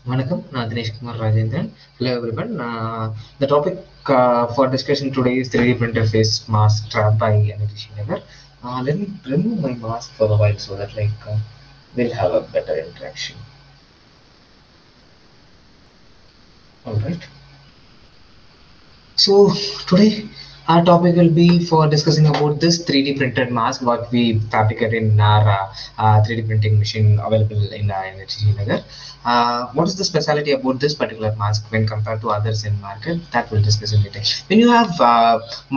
Vanakkam, நான் Dinesh Kumar Rajendran. Hello everyone. The topic for discussion today is 3D printer face mask trap by Anil Srinagar. Let me remove my mask for a while so that we'll have a better interaction. All right. So today our topic will be for discussing about this 3D printed mask what we fabricate in our 3D printing machine available in NHG Nagar. What is the specialty about this particular mask when compared to others in market? That we'll discuss in detail. When you have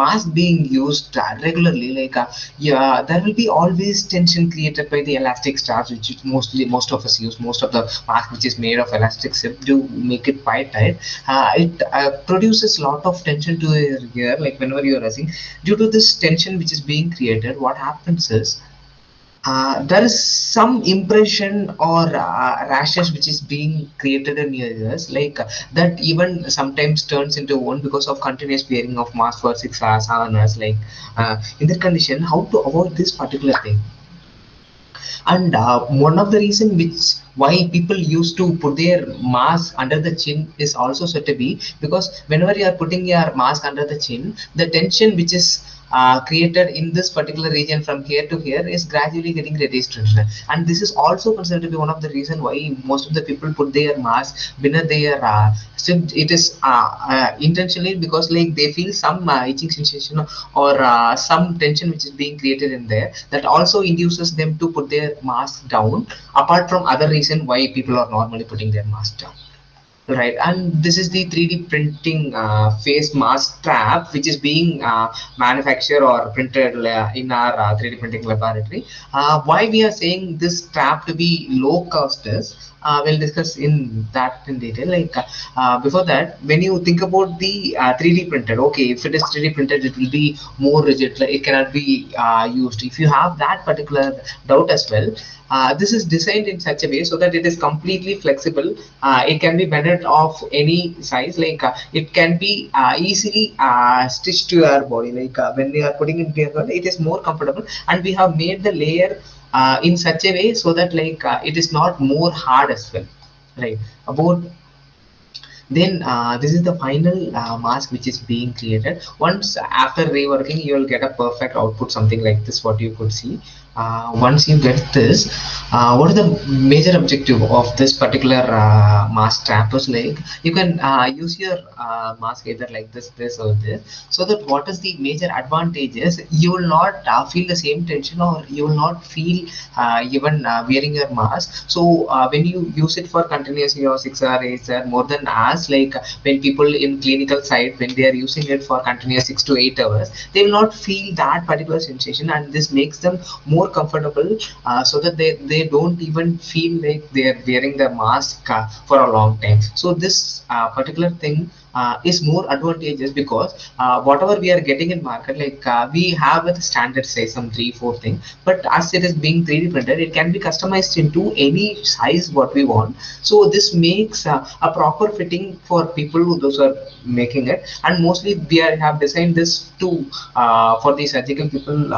mask being used regularly, yeah, there will be always tension created by the elastic straps, which is most of us use. Most of the mask which is made of elastic strip to make it quite tight. It produces a lot of tension to your gear, like whenever you are racing. Due to this tension which is being created, what happens is there is some impression or rashes which is being created in your ears, that even sometimes turns into one because of continuous wearing of mask for 6 hours, 7 hours. In that condition, how to avoid this particular thing? And one of the reason which why people used to put their mask under the chin is also said to be because whenever you are putting your mask under the chin, the tension which is created in this particular region from here to here is gradually getting reduced, and this is also considered to be one of the reason why most of the people put their mask beneath their it is intentionally because like they feel some itching sensation or some tension which is being created in there, that also induces them to put their mask down, apart from other reason why people are normally putting their mask down. Right, and this is the 3D printing face mask trap, which is being manufactured or printed in our 3D printing laboratory. Why we are saying this trap to be low cost is, we'll discuss in that in detail. Before that, when you think about the 3D printed, okay, if it is 3D printed, it will be more rigid, like it cannot be used. If you have that particular doubt as well, this is designed in such a way so that it is completely flexible. It can be bended of any size, it can be easily stitched to your body, when we are putting it together, it is more comfortable, and we have made the layer in such a way so that it is not more hard as well, right? About then this is the final mask which is being created. Once after reworking, you will get a perfect output, something like this what you could see. Once you get this, what is the major objective of this particular mask trap is, you can use your mask either like this or this, so that what is the major advantages, you will not feel the same tension, or you will not feel even wearing your mask. So when you use it for continuously or 6 hours, 8 hours, more than hours, when people in clinical side, when they are using it for continuous 6 to 8 hours, they will not feel that particular sensation, and this makes them more comfortable, so that they don't even feel like they are wearing the mask for a long time. So this particular thing is more advantageous because whatever we are getting in market, we have a standard size, some 3 4 thing, but as it is being 3D printed, it can be customized into any size what we want. So this makes a proper fitting for people who those are making it, and mostly we have designed this to for the surgical people,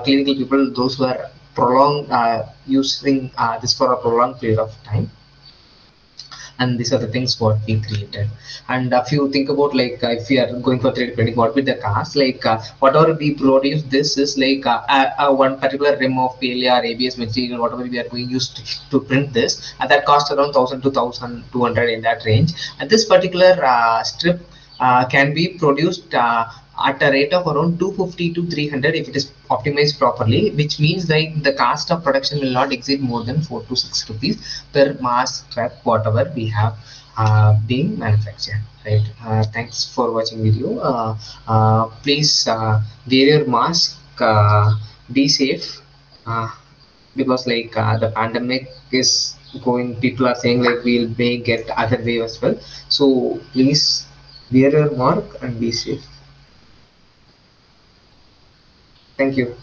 clinical people, those who are prolonged using this for a prolonged period of time. And these are the things what we created. And if you think about, if we are going for 3D printing, what will the cost, whatever we produce, this is one particular rim of PLA or ABS material, whatever we are going used to print this, and that costs around 1000 to 1200 in that range. And this particular strip can be produced at a rate of around 250 to 300 if it is optimized properly, which means the cost of production will not exceed more than 4 to 6 rupees per mask strap, whatever we have being manufactured, right? Thanks for watching video. Please wear your mask, be safe, because the pandemic is going, people are saying we'll may get other wave as well. So please wear your mask and be safe. Thank you.